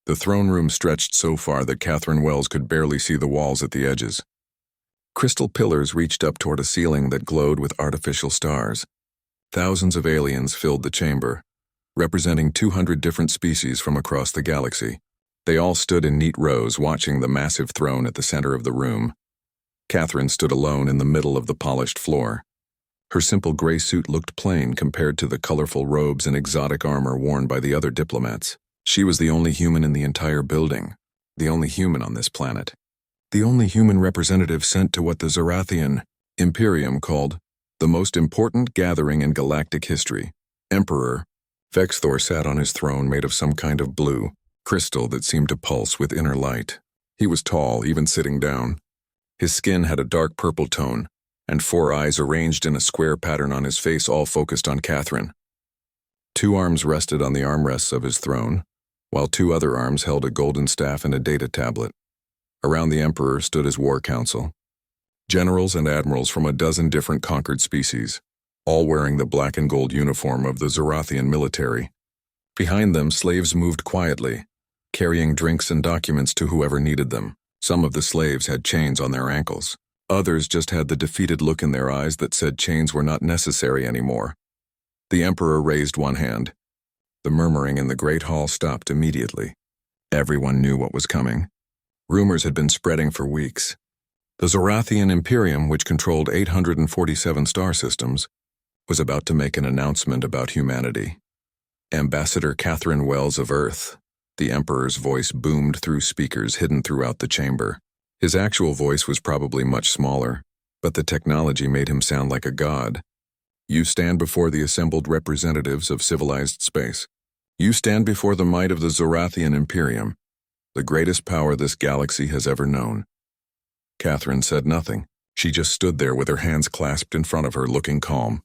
The throne room stretched so far that Catherine Wells could barely see the walls at the edges. Crystal pillars reached up toward a ceiling that glowed with artificial stars. Thousands of aliens filled the chamber, representing 200 different species from across the galaxy. They all stood in neat rows watching the massive throne at the center of the room. Catherine stood alone in the middle of the polished floor. Her simple gray suit looked plain compared to the colorful robes and exotic armor worn by the other diplomats. She was the only human in the entire building, the only human on this planet, the only human representative sent to what the Zorathian Imperium called the most important gathering in galactic history. Emperor Vexthor sat on his throne made of some kind of blue crystal that seemed to pulse with inner light. He was tall, even sitting down. His skin had a dark purple tone, and 4 eyes arranged in a square pattern on his face, all focused on Catherine. 2 arms rested on the armrests of his throne, while 2 other arms held a golden staff and a data tablet. Around the Emperor stood his war council, generals and admirals from a dozen different conquered species, all wearing the black and gold uniform of the Zorathian military. Behind them, slaves moved quietly, carrying drinks and documents to whoever needed them. Some of the slaves had chains on their ankles. Others just had the defeated look in their eyes that said chains were not necessary anymore. The Emperor raised one hand. The murmuring in the Great Hall stopped immediately. Everyone knew what was coming. Rumors had been spreading for weeks. The Zorathian Imperium, which controlled 847 star systems, was about to make an announcement about humanity. Ambassador Catherine Wells of Earth. The Emperor's voice boomed through speakers hidden throughout the chamber. His actual voice was probably much smaller, but the technology made him sound like a god. You stand before the assembled representatives of civilized space. You stand before the might of the Zorathian Imperium, the greatest power this galaxy has ever known. Catherine said nothing. She just stood there with her hands clasped in front of her, looking calm.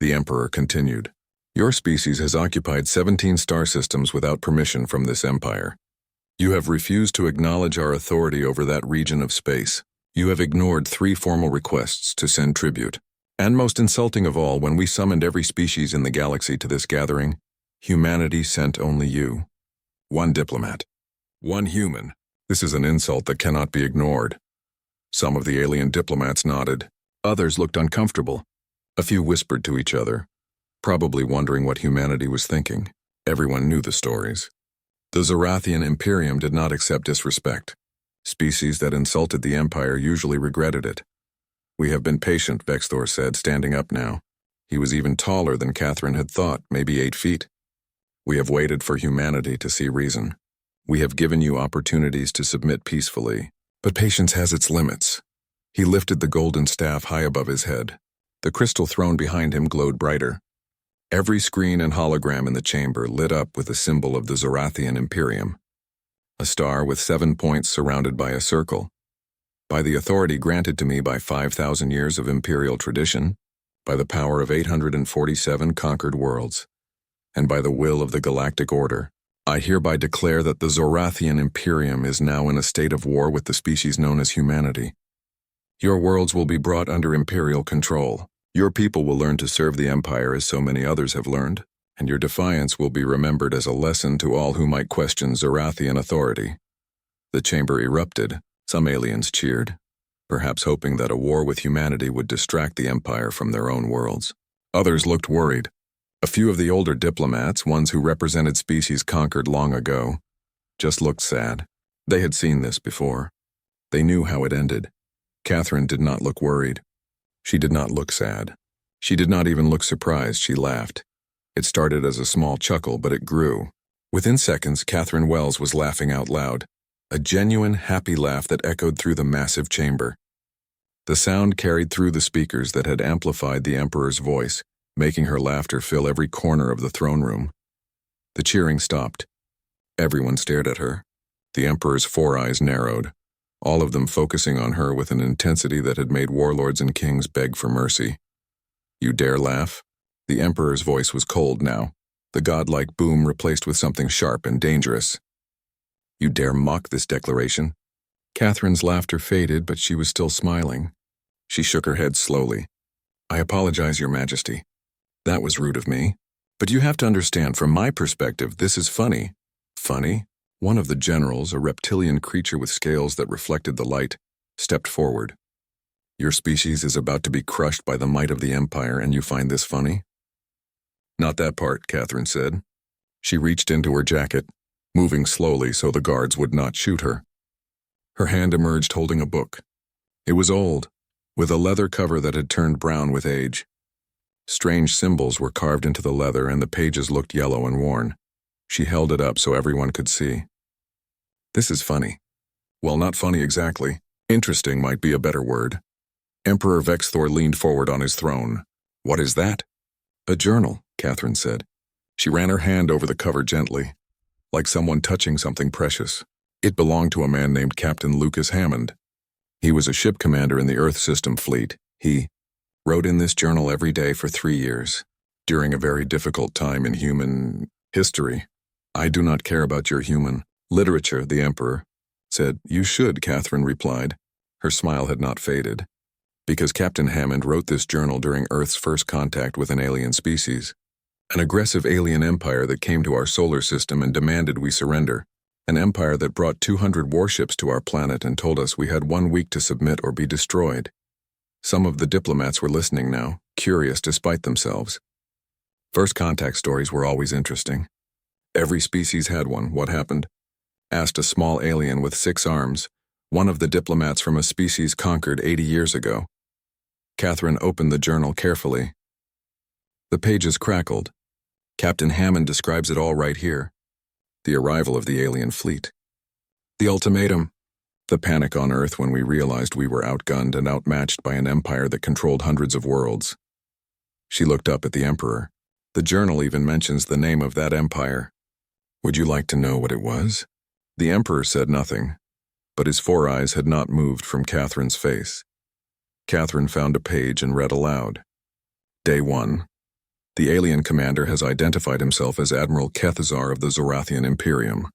The Emperor continued. Your species has occupied 17 star systems without permission from this empire. You have refused to acknowledge our authority over that region of space. You have ignored 3 formal requests to send tribute. And most insulting of all, when we summoned every species in the galaxy to this gathering, humanity sent only you. 1 diplomat. 1 human. This is an insult that cannot be ignored. Some of the alien diplomats nodded. Others looked uncomfortable. A few whispered to each other, probably wondering what humanity was thinking. Everyone knew the stories. The Zorathian Imperium did not accept disrespect. Species that insulted the Empire usually regretted it. We have been patient, Vexthor said, standing up now. He was even taller than Catherine had thought, maybe 8 feet. We have waited for humanity to see reason. We have given you opportunities to submit peacefully, but patience has its limits. He lifted the golden staff high above his head. The crystal throne behind him glowed brighter. Every screen and hologram in the chamber lit up with a symbol of the Zorathian Imperium. A star with 7 points surrounded by a circle. By the authority granted to me by 5,000 years of imperial tradition, by the power of 847 conquered worlds, and by the will of the galactic order, I hereby declare that the Zorathian Imperium is now in a state of war with the species known as humanity. Your worlds will be brought under imperial control. Your people will learn to serve the Empire as so many others have learned, and your defiance will be remembered as a lesson to all who might question Zorathian authority. The chamber erupted. Some aliens cheered, perhaps hoping that a war with humanity would distract the Empire from their own worlds. Others looked worried. A few of the older diplomats, ones who represented species conquered long ago, just looked sad. They had seen this before. They knew how it ended. Catherine did not look worried. She did not look sad. She did not even look surprised. She laughed. It started as a small chuckle, but it grew. Within seconds, Catherine Wells was laughing out loud, a genuine, happy laugh that echoed through the massive chamber. The sound carried through the speakers that had amplified the Emperor's voice, making her laughter fill every corner of the throne room. The cheering stopped. Everyone stared at her. The Emperor's 4 eyes narrowed, all of them focusing on her with an intensity that had made warlords and kings beg for mercy. You dare laugh? The Emperor's voice was cold now, the godlike boom replaced with something sharp and dangerous. You dare mock this declaration? Catherine's laughter faded, but she was still smiling. She shook her head slowly. I apologize, Your Majesty. That was rude of me. But you have to understand, from my perspective, this is funny. Funny? One of the generals, a reptilian creature with scales that reflected the light, stepped forward. Your species is about to be crushed by the might of the Empire, and you find this funny? Not that part, Catherine said. She reached into her jacket, moving slowly so the guards would not shoot her. Her hand emerged holding a book. It was old, with a leather cover that had turned brown with age. Strange symbols were carved into the leather and the pages looked yellow and worn. She held it up so everyone could see. This is funny. Well, not funny exactly. Interesting might be a better word. Emperor Vexthor leaned forward on his throne. What is that? A journal, Catherine said. She ran her hand over the cover gently, like someone touching something precious. It belonged to a man named Captain Lucas Hammond. He was a ship commander in the Earth System fleet. He wrote in this journal every day for 3 years, during a very difficult time in human history. I do not care about your human literature, the Emperor said. You should, Catherine replied. Her smile had not faded. Because Captain Hammond wrote this journal during Earth's first contact with an alien species. An aggressive alien empire that came to our solar system and demanded we surrender. An empire that brought 200 warships to our planet and told us we had 1 week to submit or be destroyed. Some of the diplomats were listening now, curious despite themselves. First contact stories were always interesting. Every species had one. What happened? Asked a small alien with 6 arms, one of the diplomats from a species conquered 80 years ago. Catherine opened the journal carefully. The pages crackled. Captain Hammond describes it all right here. The arrival of the alien fleet. The ultimatum. The panic on Earth when we realized we were outgunned and outmatched by an empire that controlled hundreds of worlds. She looked up at the Emperor. The journal even mentions the name of that empire. Would you like to know what it was? The Emperor said nothing, but his 4 eyes had not moved from Catherine's face. Catherine found a page and read aloud. Day 1. The alien commander has identified himself as Admiral Kethazar of the Zorathian Imperium.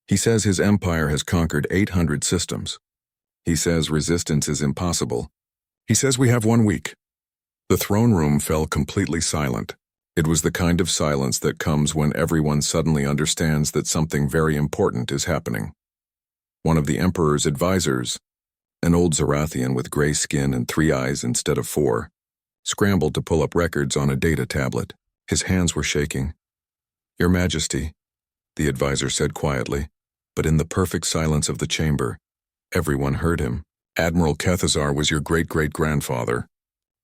He says his empire has conquered 800 systems. He says resistance is impossible. He says we have 1 week. The throne room fell completely silent. It was the kind of silence that comes when everyone suddenly understands that something very important is happening. One of the Emperor's advisors, an old Zorathian with gray skin and 3 eyes instead of 4, scrambled to pull up records on a data tablet. His hands were shaking. Your Majesty, the advisor said quietly, but in the perfect silence of the chamber, everyone heard him. Admiral Kethazar was your great-great-grandfather.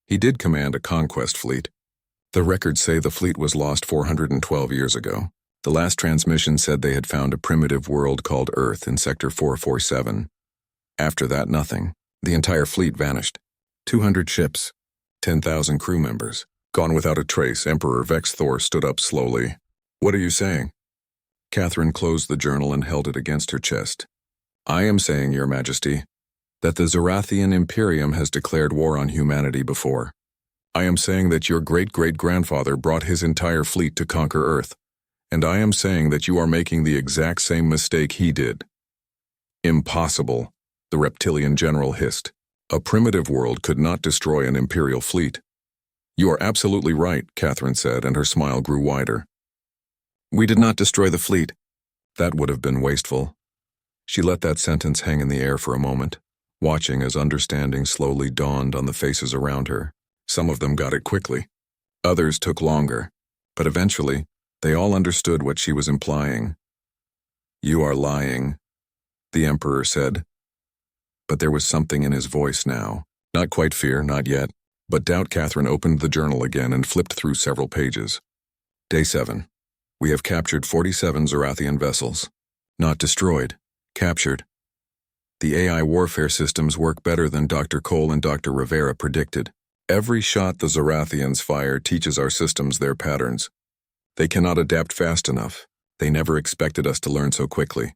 He did command a conquest fleet. The records say the fleet was lost 412 years ago. The last transmission said they had found a primitive world called Earth in Sector 447. After that, nothing. The entire fleet vanished. 200 ships, 10,000 crew members, gone without a trace. Emperor Vexthor stood up slowly. What are you saying? Catherine closed the journal and held it against her chest. I am saying, Your Majesty, that the Zorathian Imperium has declared war on humanity before. I am saying that your great-great-grandfather brought his entire fleet to conquer Earth, and I am saying that you are making the exact same mistake he did. Impossible, the reptilian general hissed. A primitive world could not destroy an imperial fleet. You are absolutely right, Catherine said, and her smile grew wider. We did not destroy the fleet. That would have been wasteful. She let that sentence hang in the air for a moment, watching as understanding slowly dawned on the faces around her. Some of them got it quickly. Others took longer, but eventually, they all understood what she was implying. You are lying, the Emperor said. But there was something in his voice now. Not quite fear, not yet, but doubt. Catherine opened the journal again and flipped through several pages. Day 7. We have captured 47 Zorathian vessels. Not destroyed, captured. The AI warfare systems work better than Dr. Cole and Dr. Rivera predicted. Every shot the Zorathians fire teaches our systems their patterns. They cannot adapt fast enough. They never expected us to learn so quickly.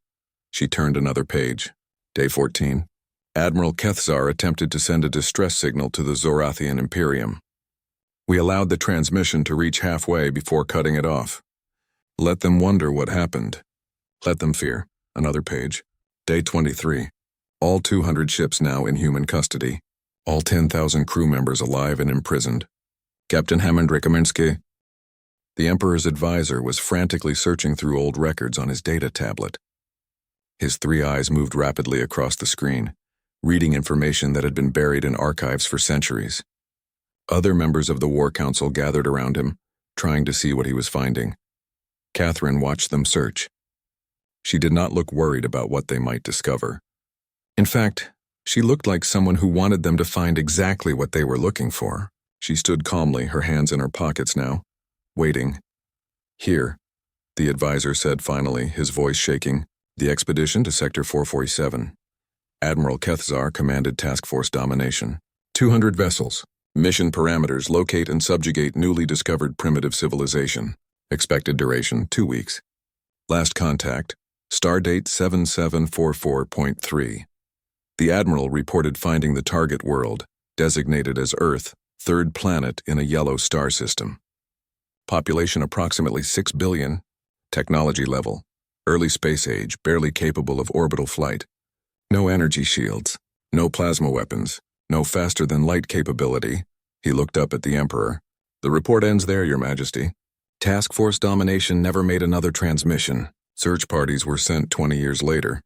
She turned another page. Day 14. Admiral Kethzar attempted to send a distress signal to the Zorathian Imperium. We allowed the transmission to reach halfway before cutting it off. Let them wonder what happened. Let them fear. Another page. Day 23. All 200 ships now in human custody. All 10,000 crew members alive and imprisoned. Captain Hammond Rekominski. The Emperor's advisor was frantically searching through old records on his data tablet. His three eyes moved rapidly across the screen, reading information that had been buried in archives for centuries. Other members of the War Council gathered around him, trying to see what he was finding. Catherine watched them search. She did not look worried about what they might discover. In fact, she looked like someone who wanted them to find exactly what they were looking for. She stood calmly, her hands in her pockets now, waiting. "Here," the advisor said finally, his voice shaking. "The expedition to Sector 447. Admiral Kethzar commanded Task Force Domination. 200 vessels. Mission parameters: locate and subjugate newly discovered primitive civilization. Expected duration: 2 weeks. Last contact, stardate 7744.3. The Admiral reported finding the target world, designated as Earth, third planet in a yellow star system. Population approximately 6 billion. Technology level: early space age, barely capable of orbital flight. No energy shields, no plasma weapons, no faster-than-light capability." He looked up at the Emperor. "The report ends there, Your Majesty. Task Force Domination never made another transmission. Search parties were sent 20 years later,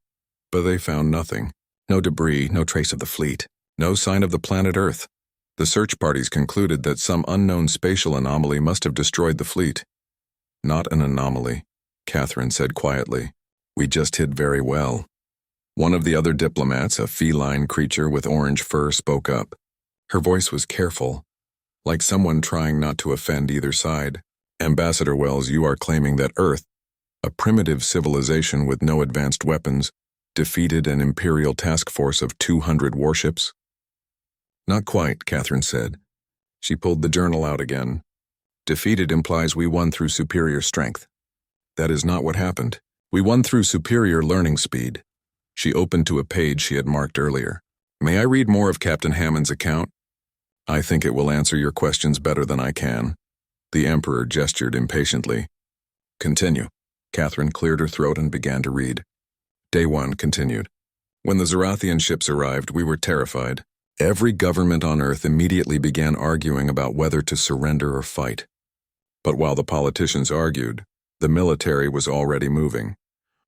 but they found nothing. No debris, no trace of the fleet, no sign of the planet Earth. The search parties concluded that some unknown spatial anomaly must have destroyed the fleet." "Not an anomaly," Catherine said quietly. "We just hid very well." One of the other diplomats, a feline creature with orange fur, spoke up. Her voice was careful, like someone trying not to offend either side. "Ambassador Wells, you are claiming that Earth, a primitive civilization with no advanced weapons, defeated an Imperial task force of 200 warships?" "Not quite," Catherine said. She pulled the journal out again. "Defeated implies we won through superior strength. That is not what happened. We won through superior learning speed." She opened to a page she had marked earlier. "May I read more of Captain Hammond's account? I think it will answer your questions better than I can." The Emperor gestured impatiently. "Continue." Catherine cleared her throat and began to read. Day 1 continued. "When the Zorathian ships arrived, we were terrified. Every government on Earth immediately began arguing about whether to surrender or fight. But while the politicians argued, the military was already moving.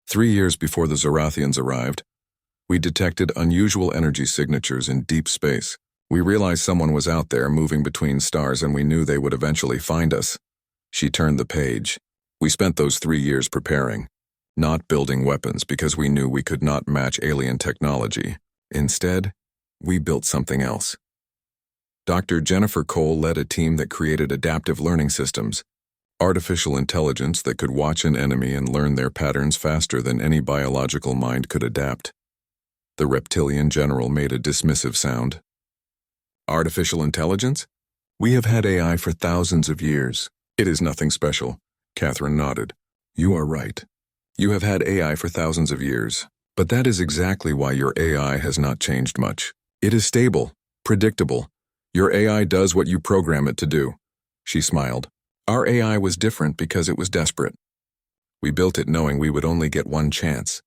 3 years before the Zorathians arrived, we detected unusual energy signatures in deep space. We realized someone was out there moving between stars, and we knew they would eventually find us." She turned the page. "We spent those 3 years preparing, not building weapons because we knew we could not match alien technology. Instead, we built something else. Dr. Jennifer Cole led a team that created adaptive learning systems, artificial intelligence that could watch an enemy and learn their patterns faster than any biological mind could adapt." The reptilian general made a dismissive sound. "Artificial intelligence? We have had AI for thousands of years. It is nothing special." Catherine nodded. "You are right. You have had AI for thousands of years, but that is exactly why your AI has not changed much. It is stable, predictable. Your AI does what you program it to do." She smiled. "Our AI was different because it was desperate. We built it knowing we would only get one chance.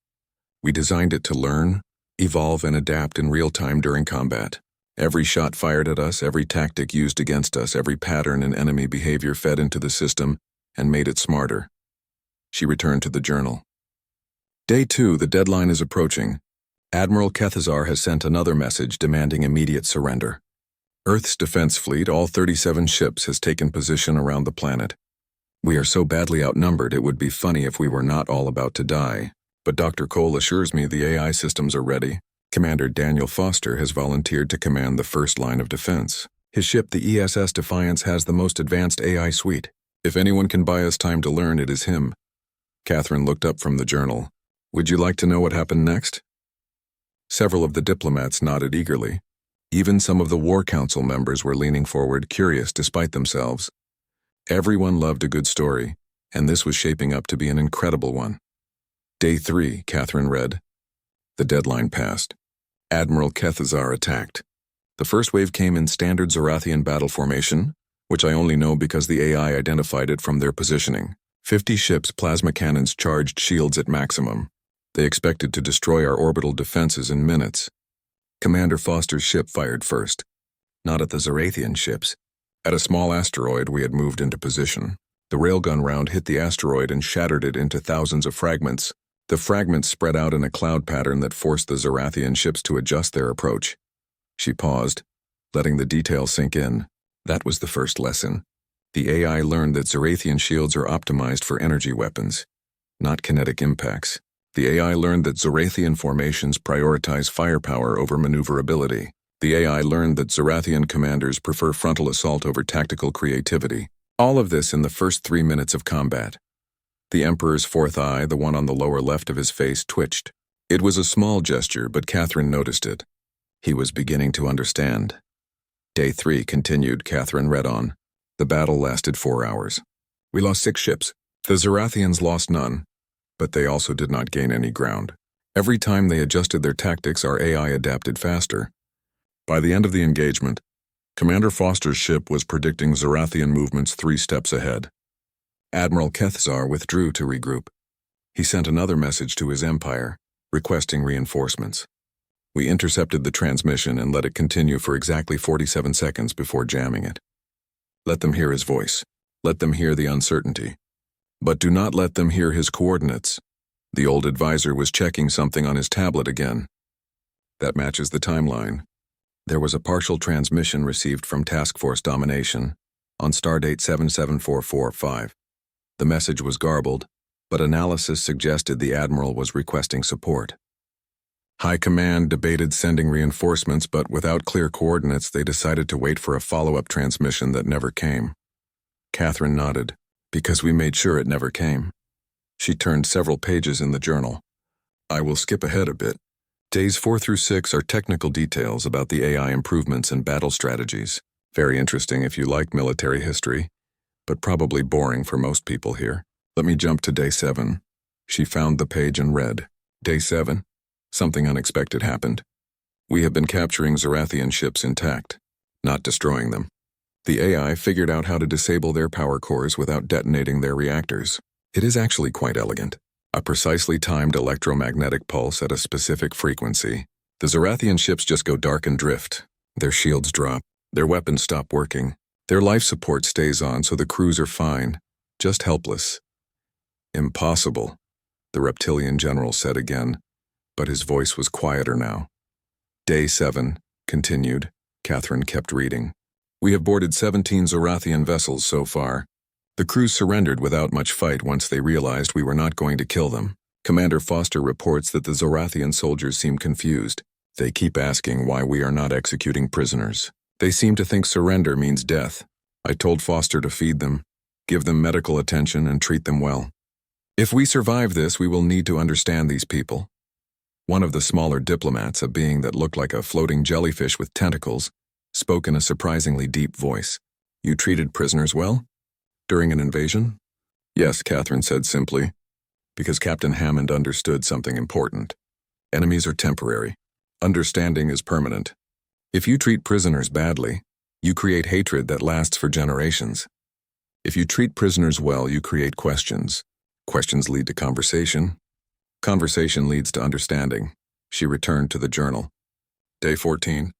We designed it to learn, evolve, and adapt in real time during combat. Every shot fired at us, every tactic used against us, every pattern in enemy behavior fed into the system and made it smarter." She returned to the journal. Day 2, the deadline is approaching. Admiral Kethzar has sent another message demanding immediate surrender. Earth's defense fleet, all 37 ships, has taken position around the planet. We are so badly outnumbered it would be funny if we were not all about to die. But Dr. Cole assures me the AI systems are ready. Commander Daniel Foster has volunteered to command the first line of defense. His ship, the ESS Defiance, has the most advanced AI suite. If anyone can buy us time to learn, it is him. Catherine looked up from the journal. "Would you like to know what happened next?" Several of the diplomats nodded eagerly. Even some of the War Council members were leaning forward, curious despite themselves. Everyone loved a good story, and this was shaping up to be an incredible one. Day 3, Catherine read. The deadline passed. Admiral Kethzar attacked. The first wave came in standard Zorathian battle formation, which I only know because the AI identified it from their positioning. 50 ships, plasma cannons, charged shields at maximum. They expected to destroy our orbital defenses in minutes. Commander Foster's ship fired first. Not at the Zorathian ships. At a small asteroid we had moved into position. The railgun round hit the asteroid and shattered it into thousands of fragments. The fragments spread out in a cloud pattern that forced the Zarathian ships to adjust their approach. She paused, letting the details sink in. That was the first lesson. The AI learned that Zarathian shields are optimized for energy weapons, not kinetic impacts. The AI learned that Zarathian formations prioritize firepower over maneuverability. The AI learned that Zarathian commanders prefer frontal assault over tactical creativity. All of this in the first 3 minutes of combat. The Emperor's fourth eye, the one on the lower left of his face, twitched. It was a small gesture, but Catherine noticed it. He was beginning to understand. Day 3 continued, Catherine read on. The battle lasted 4 hours. We lost 6 ships. The Zarathians lost none, but they also did not gain any ground. Every time they adjusted their tactics, our AI adapted faster. By the end of the engagement, Commander Foster's ship was predicting Zarathian movements 3 steps ahead. Admiral Kethzar withdrew to regroup. He sent another message to his empire, requesting reinforcements. We intercepted the transmission and let it continue for exactly 47 seconds before jamming it. Let them hear his voice. Let them hear the uncertainty. But do not let them hear his coordinates. The old advisor was checking something on his tablet again. That matches the timeline. There was a partial transmission received from Task Force Domination on stardate 77445. The message was garbled, but analysis suggested the Admiral was requesting support. High Command debated sending reinforcements, but without clear coordinates, they decided to wait for a follow-up transmission that never came. Catherine nodded, because we made sure it never came. She turned several pages in the journal. I will skip ahead a bit. Days 4 through 6 are technical details about the AI improvements and battle strategies. Very interesting if you like military history, but probably boring for most people here. Let me jump to Day 7. She found the page and read. Day 7. Something unexpected happened. We have been capturing Zarathian ships intact, not destroying them. The AI figured out how to disable their power cores without detonating their reactors. It is actually quite elegant. A precisely timed electromagnetic pulse at a specific frequency. The Zarathian ships just go dark and drift. Their shields drop. Their weapons stop working. Their life support stays on, so the crews are fine, just helpless. Impossible, the reptilian general said again, but his voice was quieter now. Day 7 continued. Catherine kept reading. We have boarded 17 Zarathian vessels so far. The crews surrendered without much fight once they realized we were not going to kill them. Commander Foster reports that the Zarathian soldiers seem confused. They keep asking why we are not executing prisoners. They seem to think surrender means death. I told Foster to feed them, give them medical attention, and treat them well. If we survive this, we will need to understand these people. One of the smaller diplomats, a being that looked like a floating jellyfish with tentacles, spoke in a surprisingly deep voice. You treated prisoners well? During an invasion? Yes, Catherine said simply, because Captain Hammond understood something important. Enemies are temporary. Understanding is permanent. If you treat prisoners badly, you create hatred that lasts for generations. If you treat prisoners well, you create questions. Questions lead to conversation. Conversation leads to understanding. She returned to the journal. Day 14.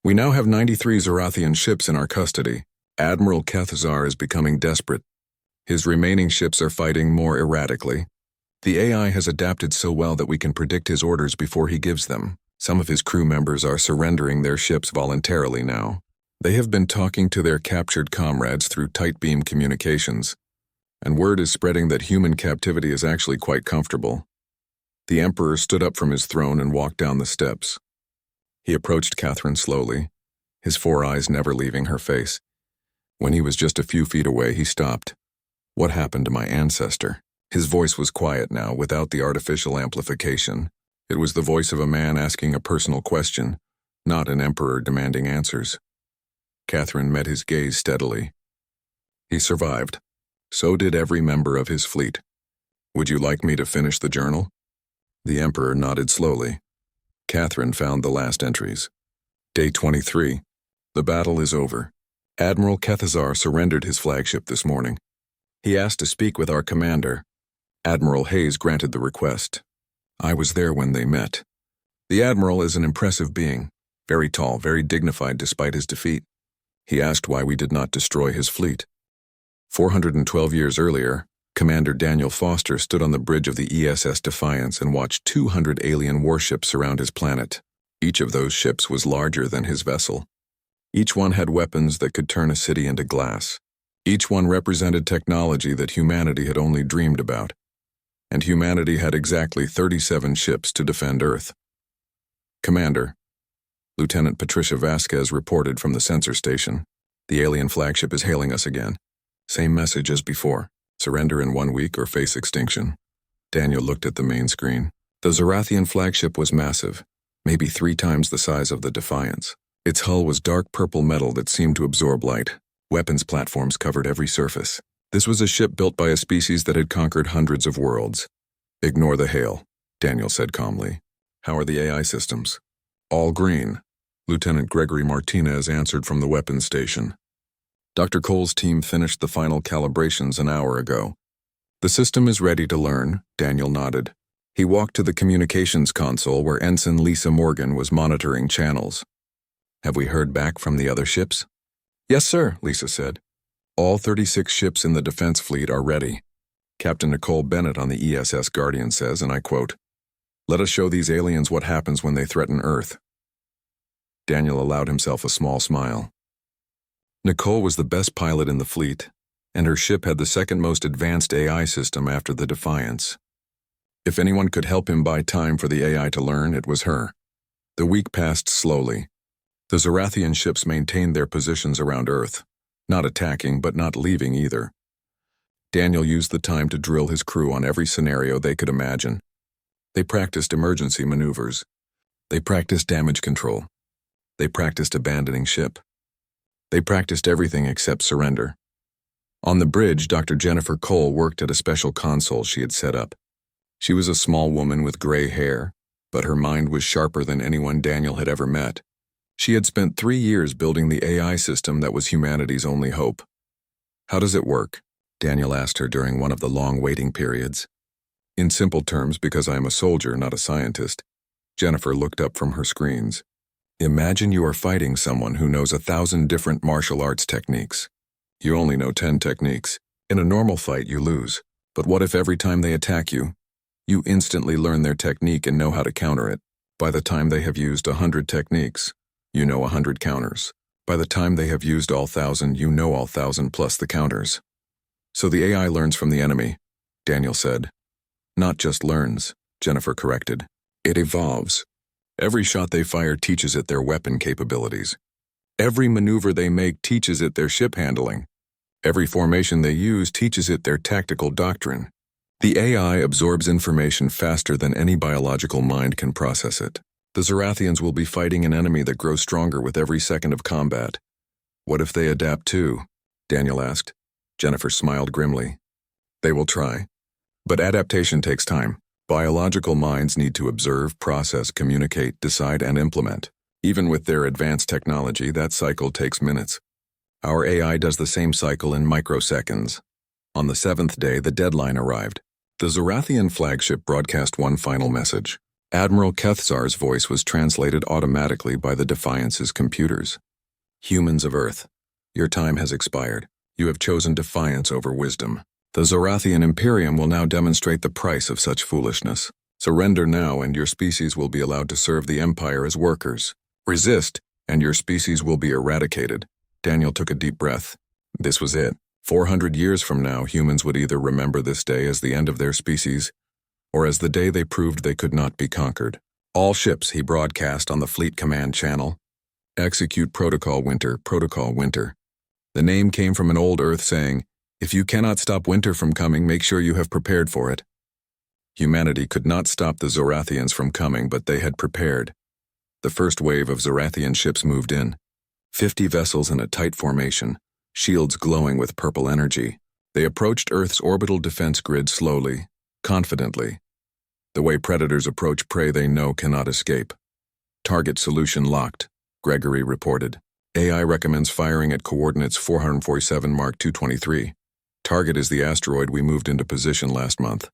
We now have 93 Zarathian ships in our custody. Admiral Kethzar is becoming desperate. His remaining ships are fighting more erratically. The AI has adapted so well that we can predict his orders before he gives them. Some of his crew members are surrendering their ships voluntarily now. They have been talking to their captured comrades through tight beam communications, and word is spreading that human captivity is actually quite comfortable. The Emperor stood up from his throne and walked down the steps. He approached Catherine slowly, his 4 eyes never leaving her face. When he was just a few feet away, he stopped. What happened to my ancestor? His voice was quiet now, without the artificial amplification. It was the voice of a man asking a personal question, not an emperor demanding answers. Catherine met his gaze steadily. He survived. So did every member of his fleet. Would you like me to finish the journal? The Emperor nodded slowly. Catherine found the last entries. Day 23. The battle is over. Admiral Kethzar surrendered his flagship this morning. He asked to speak with our commander. Admiral Hayes granted the request. I was there when they met. The Admiral is an impressive being, very tall, very dignified despite his defeat. He asked why we did not destroy his fleet. 412 years earlier, Commander Daniel Foster stood on the bridge of the ESS Defiance and watched 200 alien warships surround his planet. Each of those ships was larger than his vessel. Each one had weapons that could turn a city into glass. Each one represented technology that humanity had only dreamed about. And humanity had exactly 37 ships to defend Earth. Commander, Lieutenant Patricia Vasquez reported from the sensor station. The alien flagship is hailing us again. Same message as before. Surrender in 1 week or face extinction. Daniel looked at the main screen. The Zorathian flagship was massive, maybe 3 times the size of the Defiance. Its hull was dark purple metal that seemed to absorb light. Weapons platforms covered every surface. This was a ship built by a species that had conquered hundreds of worlds. Ignore the hail, Daniel said calmly. How are the AI systems? All green. Lieutenant Gregory Martinez answered from the weapons station. Dr. Cole's team finished the final calibrations an hour ago. The system is ready to learn, Daniel nodded. He walked to the communications console where Ensign Lisa Morgan was monitoring channels. Have we heard back from the other ships? Yes, sir, Lisa said. All 36 ships in the defense fleet are ready. Captain Nicole Bennett on the ESS Guardian says, and I quote, "Let us show these aliens what happens when they threaten Earth." Daniel allowed himself a small smile. Nicole was the best pilot in the fleet, and her ship had the second most advanced AI system after the Defiance. If anyone could help him buy time for the AI to learn, it was her. The week passed slowly. The Zorathian ships maintained their positions around Earth, not attacking but not leaving either. Daniel used the time to drill his crew on every scenario they could imagine. They practiced emergency maneuvers. They practiced damage control. They practiced abandoning ship. They practiced everything except surrender. On the bridge, Dr. Jennifer Cole worked at a special console she had set up. She was a small woman with gray hair, but her mind was sharper than anyone Daniel had ever met. She had spent 3 years building the AI system that was humanity's only hope. How does it work? Daniel asked her during one of the long waiting periods. In simple terms, because I am a soldier, not a scientist. Jennifer looked up from her screens. Imagine you are fighting someone who knows 1,000 different martial arts techniques. You only know 10 techniques. In a normal fight, you lose. But what if every time they attack you, you instantly learn their technique and know how to counter it? By the time they have used 100 techniques, you know 100 counters. By the time they have used all 1,000, you know all 1,000 plus the counters. So the AI learns from the enemy, Daniel said. Not just learns, Jennifer corrected. It evolves. Every shot they fire teaches it their weapon capabilities. Every maneuver they make teaches it their ship handling. Every formation they use teaches it their tactical doctrine. The AI absorbs information faster than any biological mind can process it. The Zorathians will be fighting an enemy that grows stronger with every second of combat. What if they adapt too? Daniel asked. Jennifer smiled grimly. They will try. But adaptation takes time. Biological minds need to observe, process, communicate, decide, and implement. Even with their advanced technology, that cycle takes minutes. Our AI does the same cycle in microseconds. On the 7th day, the deadline arrived. The Zorathian flagship broadcast one final message. Admiral Kethzar's voice was translated automatically by the Defiance's computers. Humans of Earth, your time has expired. You have chosen defiance over wisdom. The Zorathian Imperium will now demonstrate the price of such foolishness. Surrender now and your species will be allowed to serve the Empire as workers. Resist, and your species will be eradicated. Daniel took a deep breath. This was it. 400 years from now, humans would either remember this day as the end of their species, or as the day they proved they could not be conquered. All ships, he broadcast on the Fleet Command channel. Execute Protocol Winter, Protocol Winter. The name came from an old Earth saying, if you cannot stop winter from coming, make sure you have prepared for it. Humanity could not stop the Zorathians from coming, but they had prepared. The first wave of Zorathian ships moved in. 50 vessels in a tight formation, shields glowing with purple energy. They approached Earth's orbital defense grid slowly, confidently. The way predators approach prey they know cannot escape. Target solution locked, Gregory reported. AI recommends firing at coordinates 447 Mark 223. Target is the asteroid we moved into position last month.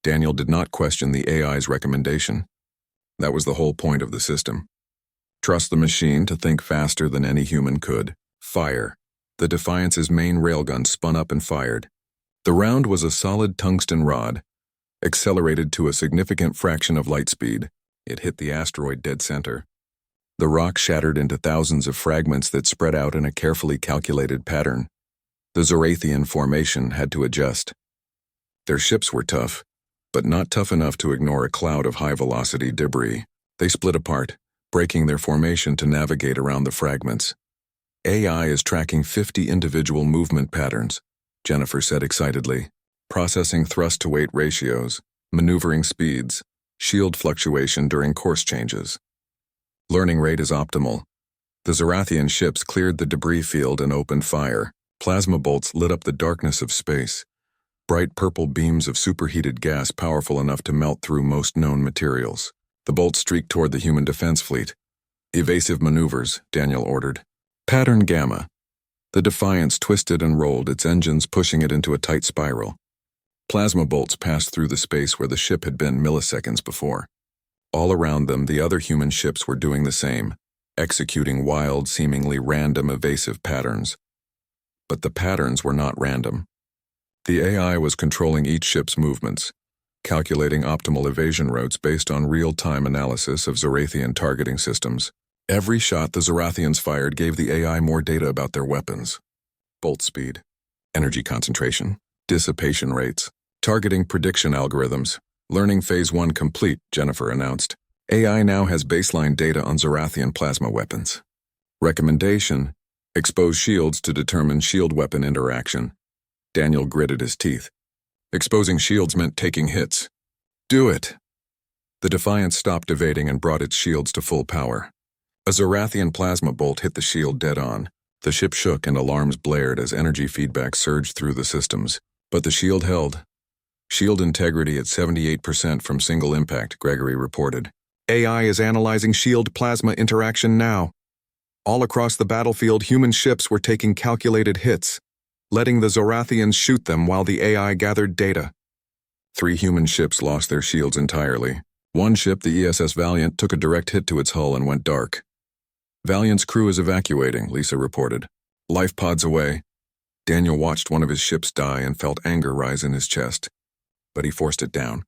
Daniel did not question the AI's recommendation. That was the whole point of the system. Trust the machine to think faster than any human could. Fire. The Defiance's main railgun spun up and fired. The round was a solid tungsten rod, accelerated to a significant fraction of light speed. It hit the asteroid dead center. The rock shattered into thousands of fragments that spread out in a carefully calculated pattern. The Zorathian formation had to adjust. Their ships were tough, but not tough enough to ignore a cloud of high-velocity debris. They split apart, breaking their formation to navigate around the fragments. AI is tracking 50 individual movement patterns, Jennifer said excitedly, processing thrust-to-weight ratios, maneuvering speeds, shield fluctuation during course changes. Learning rate is optimal. The Zorathian ships cleared the debris field and opened fire. Plasma bolts lit up the darkness of space. Bright purple beams of superheated gas powerful enough to melt through most known materials. The bolts streaked toward the human defense fleet. Evasive maneuvers, Daniel ordered. Pattern Gamma. The Defiance twisted and rolled, its engines pushing it into a tight spiral. Plasma bolts passed through the space where the ship had been milliseconds before. All around them, the other human ships were doing the same, executing wild, seemingly random evasive patterns. But the patterns were not random. The AI was controlling each ship's movements, calculating optimal evasion routes based on real-time analysis of Zorathian targeting systems. Every shot the Zorathians fired gave the AI more data about their weapons. Bolt speed, energy concentration, dissipation rates, targeting prediction algorithms. Learning Phase 1 complete, Jennifer announced. AI now has baseline data on Zorathian plasma weapons. Recommendation: expose shields to determine shield-weapon interaction. Daniel gritted his teeth. Exposing shields meant taking hits. Do it! The Defiance stopped evading and brought its shields to full power. A Zorathian plasma bolt hit the shield dead on. The ship shook and alarms blared as energy feedback surged through the systems. But the shield held. Shield integrity at 78% from single impact, Gregory reported. AI is analyzing shield plasma interaction now. All across the battlefield, human ships were taking calculated hits, letting the Zorathians shoot them while the AI gathered data. 3 human ships lost their shields entirely. One ship, the ESS Valiant, took a direct hit to its hull and went dark. Valiant's crew is evacuating, Lisa reported. Life pods away. Daniel watched one of his ships die and felt anger rise in his chest. But he forced it down.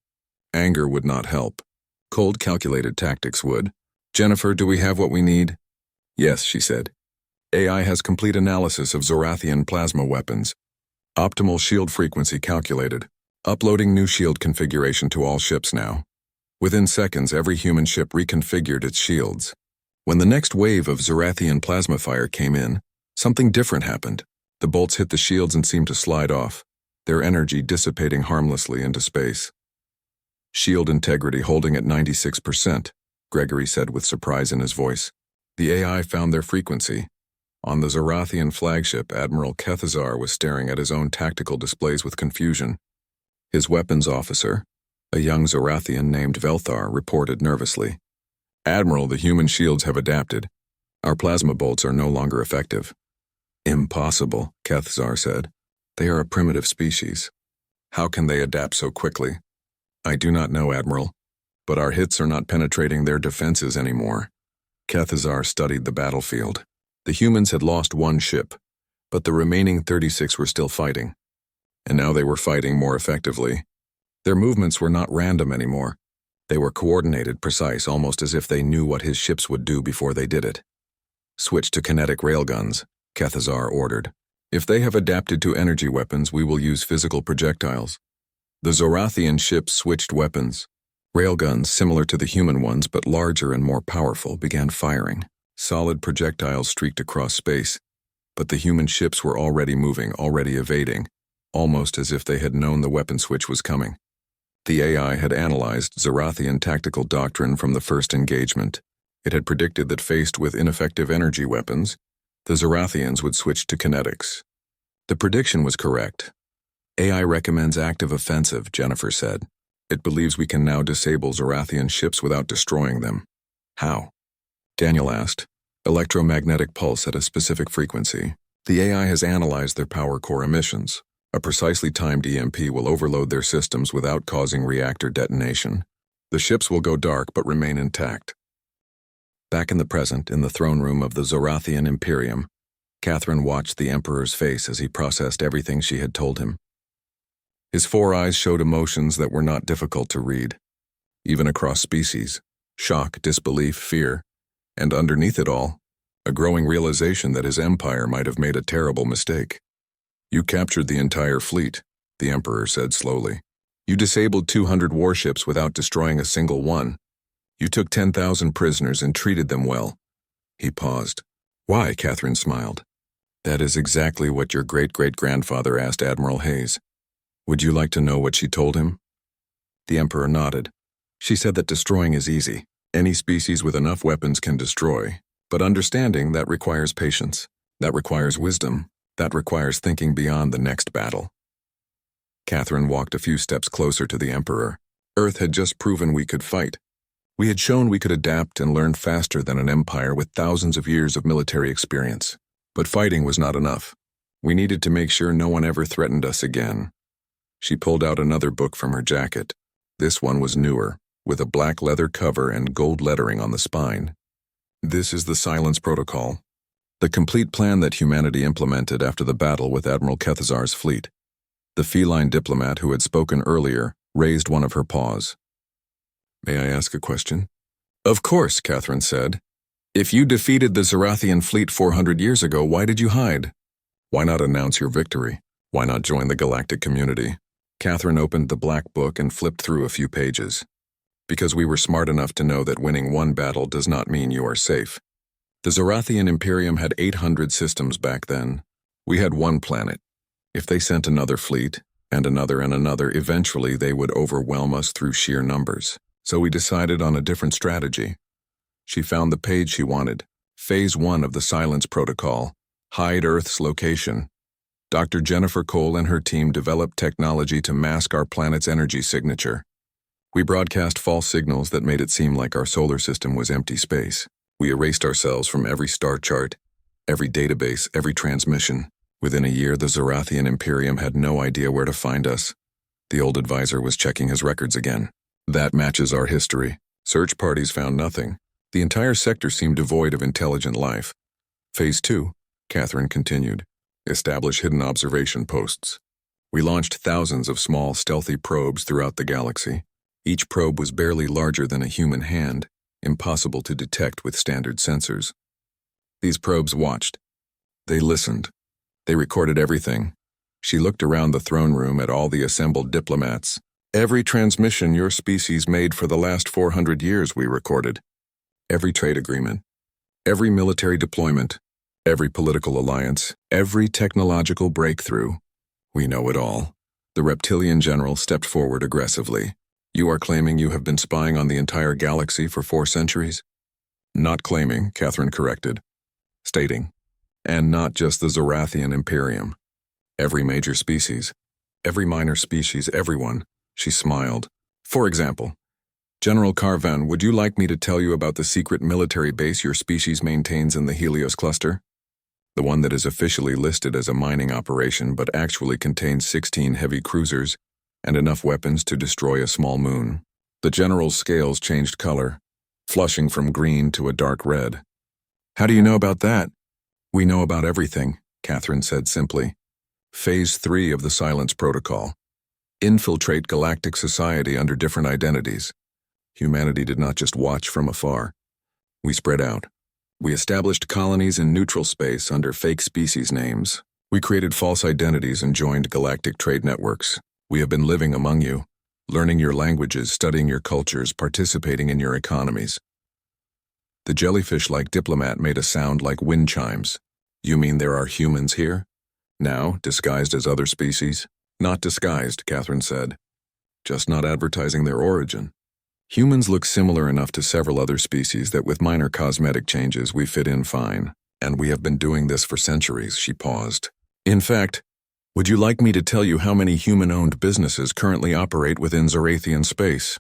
Anger would not help. Cold, calculated tactics would. Jennifer, do we have what we need? Yes, she said. AI has complete analysis of Zorathian plasma weapons. Optimal shield frequency calculated. Uploading new shield configuration to all ships now. Within seconds, every human ship reconfigured its shields. When the next wave of Zorathian plasma fire came in, something different happened. The bolts hit the shields and seemed to slide off, their energy dissipating harmlessly into space. Shield integrity holding at 96%, Gregory said with surprise in his voice. The AI found their frequency. On the Zorathian flagship, Admiral Kethazar was staring at his own tactical displays with confusion. His weapons officer, a young Zorathian named Velthar, reported nervously. Admiral, the human shields have adapted. Our plasma bolts are no longer effective. Impossible, Kethazar said. They are a primitive species. How can they adapt so quickly? I do not know, Admiral, but our hits are not penetrating their defenses anymore. Kethazar studied the battlefield. The humans had lost one ship, but the remaining 36 were still fighting. And now they were fighting more effectively. Their movements were not random anymore. They were coordinated, precise, almost as if they knew what his ships would do before they did it. Switch to kinetic railguns, Kethazar ordered. If they have adapted to energy weapons, we will use physical projectiles. The Zorathian ships switched weapons. Railguns, similar to the human ones but larger and more powerful, began firing. Solid projectiles streaked across space, but the human ships were already moving, already evading, almost as if they had known the weapon switch was coming. The AI had analyzed Zorathian tactical doctrine from the first engagement. It had predicted that faced with ineffective energy weapons, the Zorathians would switch to kinetics. The prediction was correct. AI recommends active offensive, Jennifer said. It believes we can now disable Zorathian ships without destroying them. How? Daniel asked. Electromagnetic pulse at a specific frequency. The AI has analyzed their power core emissions. A precisely timed EMP will overload their systems without causing reactor detonation. The ships will go dark but remain intact. Back in the present, in the throne room of the Zorathian Imperium, Catherine watched the Emperor's face as he processed everything she had told him. His 4 eyes showed emotions that were not difficult to read, even across species: shock, disbelief, fear, and underneath it all, a growing realization that his empire might have made a terrible mistake. "You captured the entire fleet," the Emperor said slowly. "You disabled 200 warships without destroying a single one. You took 10,000 prisoners and treated them well." He paused. "Why?" Catherine smiled. "That is exactly what your great-great-grandfather asked Admiral Hayes. Would you like to know what she told him?" The Emperor nodded. "She said that destroying is easy. Any species with enough weapons can destroy. But understanding, that requires patience. That requires wisdom. That requires thinking beyond the next battle." Catherine walked a few steps closer to the Emperor. Earth had just proven we could fight. We had shown we could adapt and learn faster than an empire with thousands of years of military experience. But fighting was not enough. We needed to make sure no one ever threatened us again. She pulled out another book from her jacket. This one was newer, with a black leather cover and gold lettering on the spine. "This is the Silence Protocol, the complete plan that humanity implemented after the battle with Admiral Kethazar's fleet." The feline diplomat who had spoken earlier raised one of her paws. "May I ask a question?" "Of course," Catherine said. "If you defeated the Zarathian fleet 400 years ago, why did you hide? Why not announce your victory? Why not join the galactic community?" Catherine opened the black book and flipped through a few pages. "Because we were smart enough to know that winning one battle does not mean you are safe. The Zarathian Imperium had 800 systems back then. We had one planet. If they sent another fleet, and another, eventually they would overwhelm us through sheer numbers. So we decided on a different strategy." She found the page she wanted. Phase 1 of the Silence Protocol. Hide Earth's location. Dr. Jennifer Cole and her team developed technology to mask our planet's energy signature. We broadcast false signals that made it seem like our solar system was empty space. We erased ourselves from every star chart, every database, every transmission. Within a year, the Zarathian Imperium had no idea where to find us. The old advisor was checking his records again. "That matches our history. Search parties found nothing. The entire sector seemed devoid of intelligent life." "Phase 2, Catherine continued. "Establish hidden observation posts. We launched thousands of small, stealthy probes throughout the galaxy. Each probe was barely larger than a human hand, impossible to detect with standard sensors. These probes watched. They listened. They recorded everything." She looked around the throne room at all the assembled diplomats. "Every transmission your species made for the last 400 years we recorded. Every trade agreement. Every military deployment. Every political alliance. Every technological breakthrough. We know it all." The reptilian general stepped forward aggressively. "You are claiming you have been spying on the entire galaxy for 4 centuries? "Not claiming," Catherine corrected. "Stating. And not just the Zarathian Imperium. Every major species. Every minor species, everyone." She smiled. "For example, General Carvan, would you like me to tell you about the secret military base your species maintains in the Helios cluster? The one that is officially listed as a mining operation but actually contains 16 heavy cruisers and enough weapons to destroy a small moon." The general's scales changed color, flushing from green to a dark red. "How do you know about that?" "We know about everything," Catherine said simply. Phase 3 of the Silence Protocol. Infiltrate galactic society under different identities. Humanity did not just watch from afar. We spread out. We established colonies in neutral space under fake species names. We created false identities and joined galactic trade networks. We have been living among you, learning your languages, studying your cultures, participating in your economies. The jellyfish-like diplomat made a sound like wind chimes. "You mean there are humans here? Now, disguised as other species?" "Not disguised," Catherine said. "Just not advertising their origin. Humans look similar enough to several other species that with minor cosmetic changes we fit in fine. And we have been doing this for centuries." She paused. "In fact, would you like me to tell you how many human-owned businesses currently operate within Zarathian space?"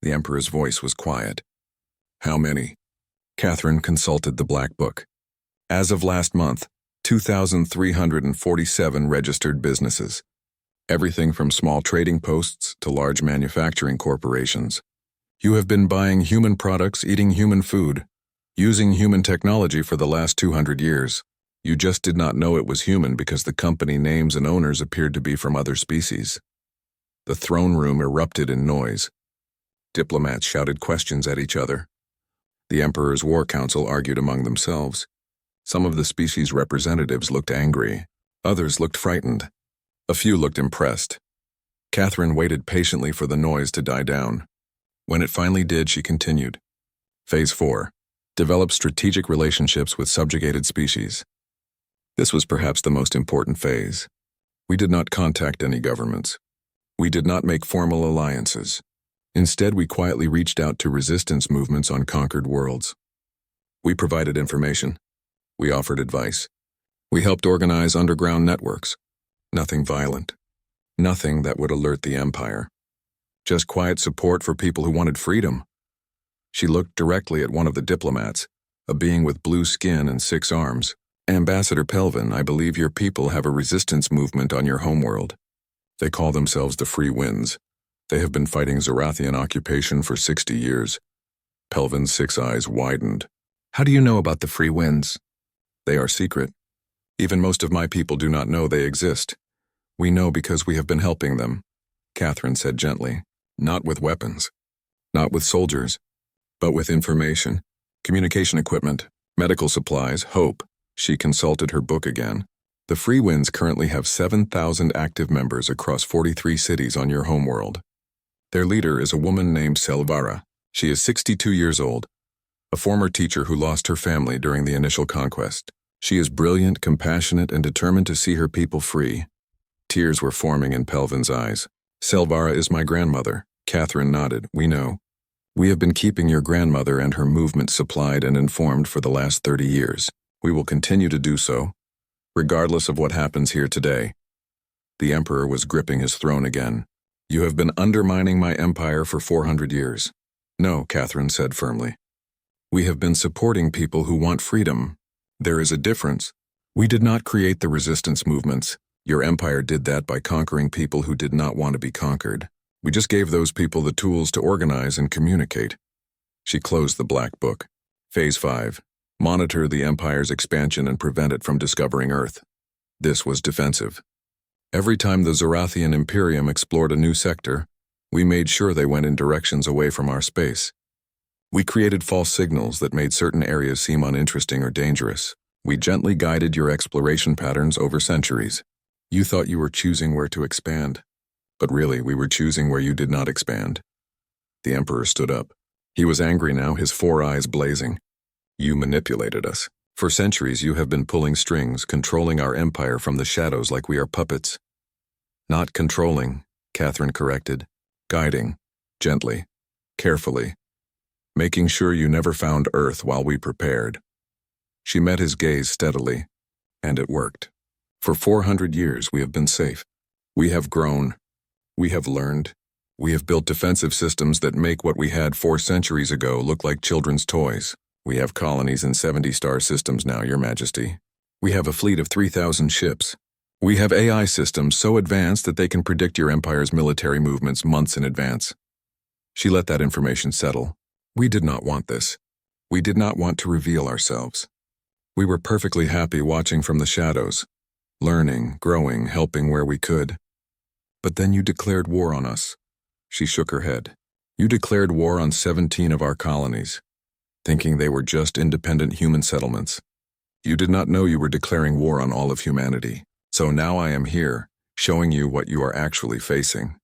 The Emperor's voice was quiet. "How many?" Catherine consulted the black book. "As of last month, 2,347 registered businesses. Everything from small trading posts to large manufacturing corporations. You have been buying human products, eating human food, using human technology for the last 200 years. You just did not know it was human because the company names and owners appeared to be from other species. The throne room erupted in noise. Diplomats shouted questions at each other. The Emperor's War Council argued among themselves. Some of the species' representatives looked angry. Others looked frightened. A few looked impressed. Catherine waited patiently for the noise to die down. When it finally did, she continued. Phase 4. Develop strategic relationships with subjugated species. This was perhaps the most important phase. We did not contact any governments. We did not make formal alliances. Instead, we quietly reached out to resistance movements on conquered worlds. We provided information. We offered advice. We helped organize underground networks. Nothing violent. Nothing that would alert the Empire. Just quiet support for people who wanted freedom. She looked directly at one of the diplomats, a being with blue skin and 6 arms. Ambassador Pelvin, I believe your people have a resistance movement on your homeworld. They call themselves the Free Winds. They have been fighting Zorathian occupation for 60 years. Pelvin's 6 eyes widened. How do you know about the Free Winds? They are secret. Even most of my people do not know they exist. We know because we have been helping them, Catherine said gently. Not with weapons. Not with soldiers. But with information, communication equipment, medical supplies, hope. She consulted her book again. The Free Winds currently have 7,000 active members across 43 cities on your homeworld. Their leader is a woman named Selvara. She is 62 years old, a former teacher who lost her family during the initial conquest. She is brilliant, compassionate, and determined to see her people free. Tears were forming in Pelvin's eyes. Selvara is my grandmother. Catherine nodded. We know. We have been keeping your grandmother and her movement supplied and informed for the last 30 years. We will continue to do so, regardless of what happens here today. The Emperor was gripping his throne again. You have been undermining my empire for 400 years. No, Catherine said firmly. We have been supporting people who want freedom. There is a difference. We did not create the resistance movements. Your empire did that by conquering people who did not want to be conquered. We just gave those people the tools to organize and communicate. She closed the black book. Phase 5. Monitor the Empire's expansion and prevent it from discovering Earth. This was defensive. Every time the Zorathian Imperium explored a new sector, we made sure they went in directions away from our space. We created false signals that made certain areas seem uninteresting or dangerous. We gently guided your exploration patterns over centuries. You thought you were choosing where to expand, but really we were choosing where you did not expand. The Emperor stood up. He was angry now, his 4 eyes blazing. You manipulated us. For centuries you have been pulling strings, controlling our empire from the shadows like we are puppets. Not controlling, Catherine corrected. Guiding, gently, carefully. Making sure you never found Earth while we prepared. She met his gaze steadily, and it worked. For 400 years we have been safe. We have grown. We have learned. We have built defensive systems that make what we had 4 centuries ago look like children's toys. We have colonies in 70-star systems now, Your Majesty. We have a fleet of 3,000 ships. We have AI systems so advanced that they can predict your empire's military movements months in advance. She let that information settle. We did not want this. We did not want to reveal ourselves. We were perfectly happy watching from the shadows, learning, growing, helping where we could. But then you declared war on us. She shook her head. You declared war on 17 of our colonies, thinking they were just independent human settlements. You did not know you were declaring war on all of humanity. So now I am here, showing you what you are actually facing.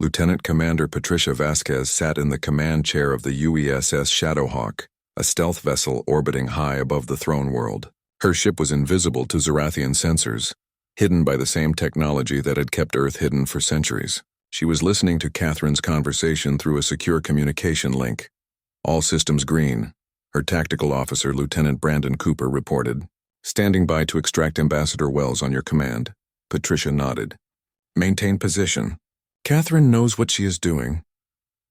Lieutenant Commander Patricia Vasquez sat in the command chair of the UESS Shadowhawk, a stealth vessel orbiting high above the throne world. Her ship was invisible to Zorathian sensors, hidden by the same technology that had kept Earth hidden for centuries. She was listening to Catherine's conversation through a secure communication link. All systems green, her tactical officer, Lieutenant Brandon Cooper, reported. Standing by to extract Ambassador Wells on your command. Patricia nodded. Maintain position. Catherine knows what she is doing.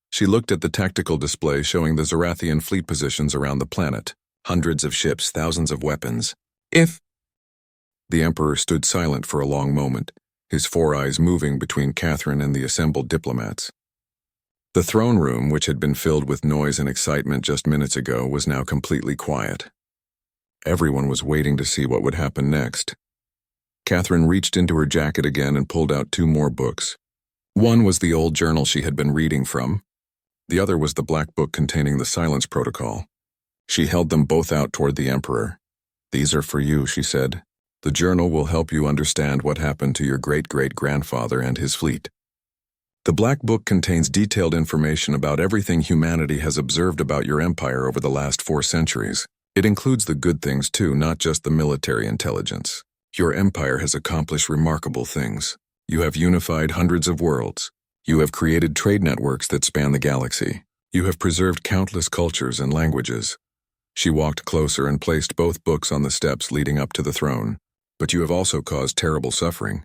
She looked at the tactical display showing the Zorathian fleet positions around the planet. Hundreds of ships, thousands of weapons. The Emperor stood silent for a long moment, his 4 eyes moving between Catherine and the assembled diplomats. The throne room, which had been filled with noise and excitement just minutes ago, was now completely quiet. Everyone was waiting to see what would happen next. Catherine reached into her jacket again and pulled out two more books. One was the old journal she had been reading from. The other was the black book containing the silence protocol. She held them both out toward the Emperor. "These are for you," she said. "The journal will help you understand what happened to your great-great-grandfather and his fleet." The black book contains detailed information about everything humanity has observed about your empire over the last 4 centuries. It includes the good things too, not just the military intelligence. Your empire has accomplished remarkable things. You have unified hundreds of worlds. You have created trade networks that span the galaxy. You have preserved countless cultures and languages. She walked closer and placed both books on the steps leading up to the throne. But you have also caused terrible suffering.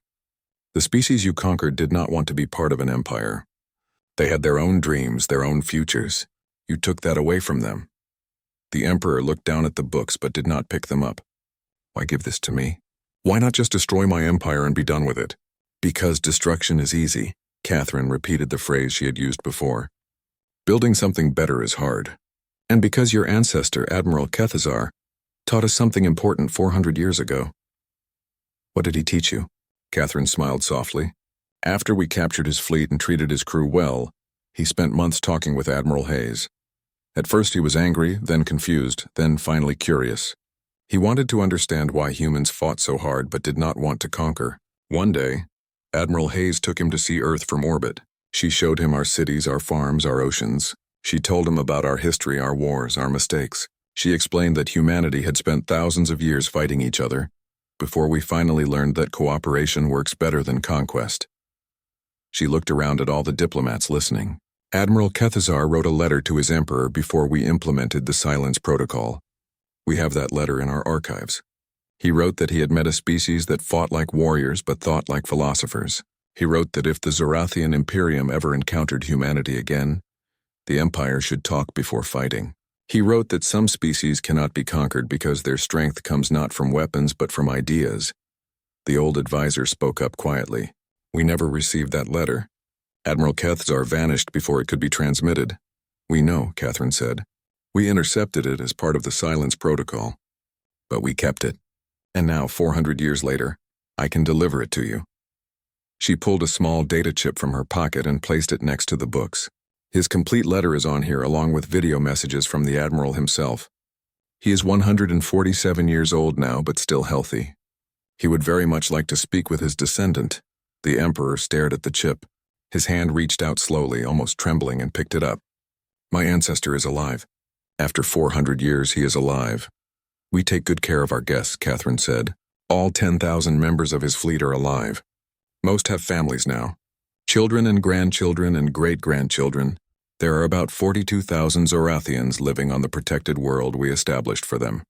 The species you conquered did not want to be part of an empire. They had their own dreams, their own futures. You took that away from them. The Emperor looked down at the books but did not pick them up. "Why give this to me? Why not just destroy my empire and be done with it?" "Because destruction is easy," Catherine repeated the phrase she had used before. "Building something better is hard. And because your ancestor, Admiral Kethazar, taught us something important 400 years ago." "What did he teach you?" Catherine smiled softly. "After we captured his fleet and treated his crew well, he spent months talking with Admiral Hayes. At first he was angry, then confused, then finally curious. He wanted to understand why humans fought so hard but did not want to conquer. One day, Admiral Hayes took him to see Earth from orbit. She showed him our cities, our farms, our oceans. She told him about our history, our wars, our mistakes. She explained that humanity had spent thousands of years fighting each other, before we finally learned that cooperation works better than conquest. She looked around at all the diplomats listening. Admiral Kethazar wrote a letter to his emperor before we implemented the silence protocol. We have that letter in our archives. He wrote that he had met a species that fought like warriors but thought like philosophers. He wrote that if the Zorathian Imperium ever encountered humanity again, the Empire should talk before fighting. He wrote that some species cannot be conquered because their strength comes not from weapons but from ideas. The old advisor spoke up quietly. "We never received that letter. Admiral Kethzar vanished before it could be transmitted." "We know," Catherine said. "We intercepted it as part of the silence protocol. But we kept it. And now, 400 years later, I can deliver it to you." She pulled a small data chip from her pocket and placed it next to the books. His complete letter is on here along with video messages from the Admiral himself. He is 147 years old now, but still healthy. He would very much like to speak with his descendant. The Emperor stared at the chip. His hand reached out slowly, almost trembling, and picked it up. "My ancestor is alive. After 400 years, he is alive. We take good care of our guests," Catherine said. "All 10,000 members of his fleet are alive. Most have families now. Children and grandchildren and great-grandchildren. There are about 42,000 Zorathians living on the protected world we established for them.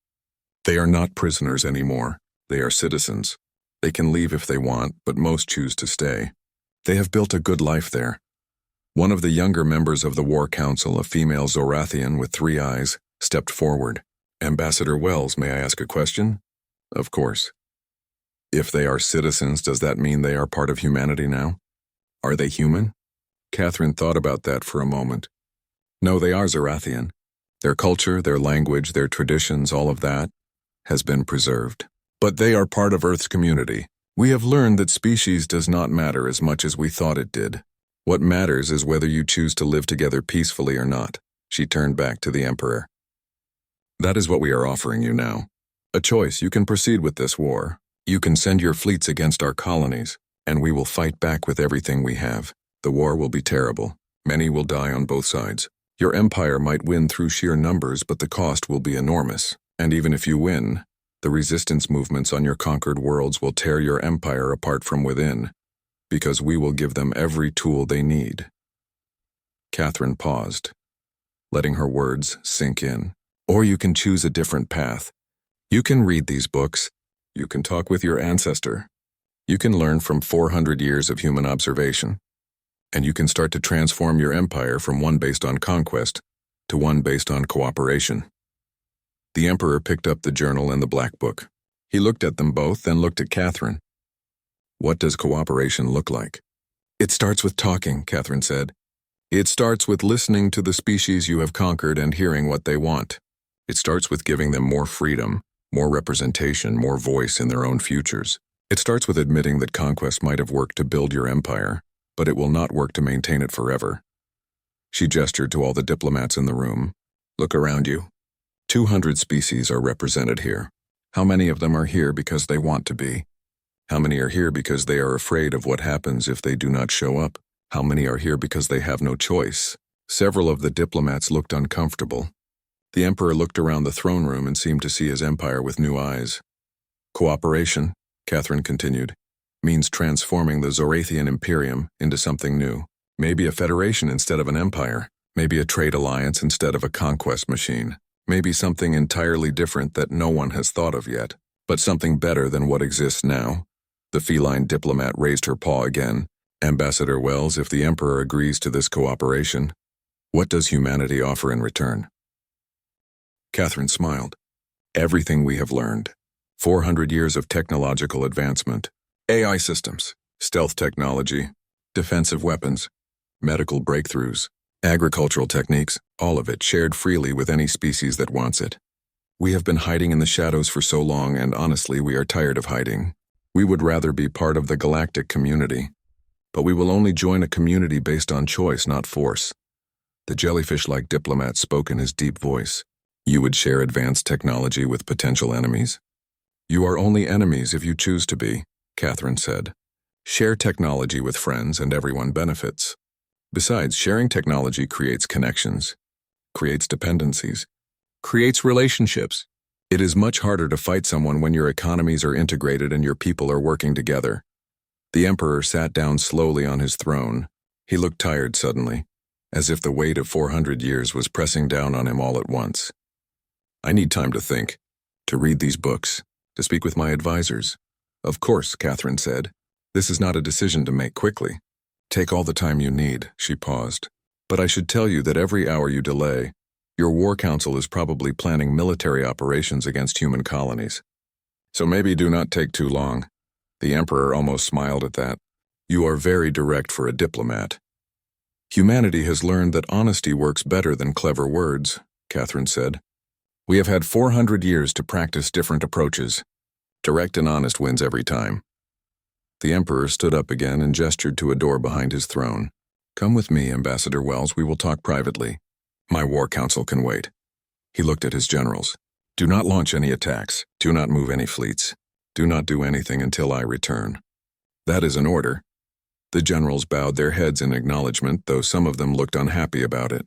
They are not prisoners anymore. They are citizens. They can leave if they want, but most choose to stay. They have built a good life there." One of the younger members of the War Council, a female Zorathian with 3 eyes, stepped forward. "Ambassador Wells, may I ask a question?" "Of course." "If they are citizens, does that mean they are part of humanity now? Are they human?" Catherine thought about that for a moment. "No, they are Zorathian. Their culture, their language, their traditions, all of that has been preserved. But they are part of Earth's community. We have learned that species does not matter as much as we thought it did. What matters is whether you choose to live together peacefully or not." She turned back to the Emperor. "That is what we are offering you now. A choice. You can proceed with this war. You can send your fleets against our colonies, and we will fight back with everything we have. The war will be terrible. Many will die on both sides. Your empire might win through sheer numbers, but the cost will be enormous. And even if you win, the resistance movements on your conquered worlds will tear your empire apart from within, because we will give them every tool they need." Catherine paused, letting her words sink in. "Or you can choose a different path. You can read these books. You can talk with your ancestor. You can learn from 400 years of human observation. And you can start to transform your empire from one based on conquest to one based on cooperation." The Emperor picked up the journal and the black book. He looked at them both, then looked at Catherine. "What does cooperation look like?" "It starts with talking," Catherine said. "It starts with listening to the species you have conquered and hearing what they want. It starts with giving them more freedom, more representation, more voice in their own futures. It starts with admitting that conquest might have worked to build your empire, but it will not work to maintain it forever. She gestured to all the diplomats in the room. Look around you. 200 species are represented here. How many of them are here because they want to be? How many are here because they are afraid of what happens if they do not show up? How many are here because they have no choice? Several of the diplomats looked uncomfortable. The emperor looked around the throne room and seemed to see his empire with new eyes. Cooperation, Catherine continued, means transforming the Zorathian Imperium into something new. Maybe a federation instead of an empire. Maybe a trade alliance instead of a conquest machine. Maybe something entirely different that no one has thought of yet, but something better than what exists now. The feline diplomat raised her paw again. Ambassador Wells, if the Emperor agrees to this cooperation, what does humanity offer in return? Catherine smiled. Everything we have learned. 400 years of technological advancement. AI systems, stealth technology, defensive weapons, medical breakthroughs, agricultural techniques, all of it shared freely with any species that wants it. We have been hiding in the shadows for so long, and honestly, we are tired of hiding. We would rather be part of the galactic community. But we will only join a community based on choice, not force. The jellyfish-like diplomat spoke in his deep voice. You would share advanced technology with potential enemies? You are only enemies if you choose to be, Catherine said. Share technology with friends and everyone benefits. Besides, sharing technology creates connections, creates dependencies, creates relationships. It is much harder to fight someone when your economies are integrated and your people are working together. The Emperor sat down slowly on his throne. He looked tired suddenly, as if the weight of 400 years was pressing down on him all at once. I need time to think, to read these books, to speak with my advisors. Of course, Catherine said. This is not a decision to make quickly. Take all the time you need, she paused. But I should tell you that every hour you delay, your war council is probably planning military operations against human colonies. So maybe do not take too long. The Emperor almost smiled at that. You are very direct for a diplomat. Humanity has learned that honesty works better than clever words, Catherine said. We have had 400 years to practice different approaches. Direct and honest wins every time. The Emperor stood up again and gestured to a door behind his throne. Come with me, Ambassador Wells, we will talk privately. My war council can wait. He looked at his generals. Do not launch any attacks. Do not move any fleets. Do not do anything until I return. That is an order. The generals bowed their heads in acknowledgement, though some of them looked unhappy about it.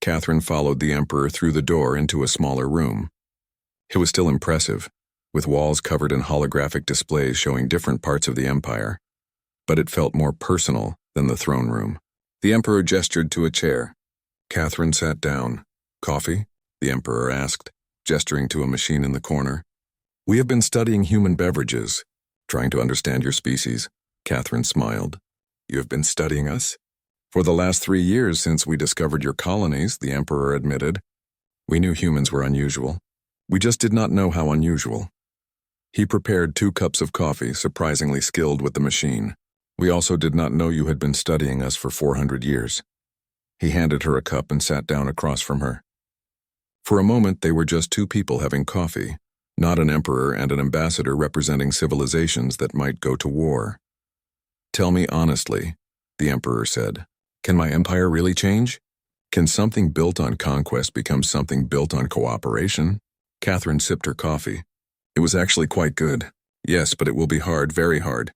Catherine followed the Emperor through the door into a smaller room. It was still impressive, with walls covered in holographic displays showing different parts of the empire, but it felt more personal than the throne room. The Emperor gestured to a chair. Catherine sat down. Coffee? The Emperor asked, gesturing to a machine in the corner. We have been studying human beverages, trying to understand your species. Catherine smiled. You have been studying us? For the last 3 years since we discovered your colonies, the Emperor admitted. We knew humans were unusual. We just did not know how unusual. He prepared 2 cups of coffee, surprisingly skilled with the machine. We also did not know you had been studying us for 400 years. He handed her a cup and sat down across from her. For a moment, they were just 2 people having coffee, not an emperor and an ambassador representing civilizations that might go to war. Tell me honestly, the Emperor said, can my empire really change? Can something built on conquest become something built on cooperation? Catherine sipped her coffee. It was actually quite good. Yes, but it will be hard, very hard.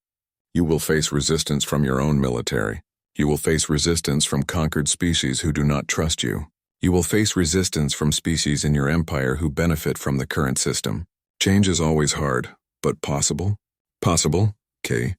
You will face resistance from your own military. You will face resistance from conquered species who do not trust you. You will face resistance from species in your empire who benefit from the current system. Change is always hard, but possible? Possible, Kay.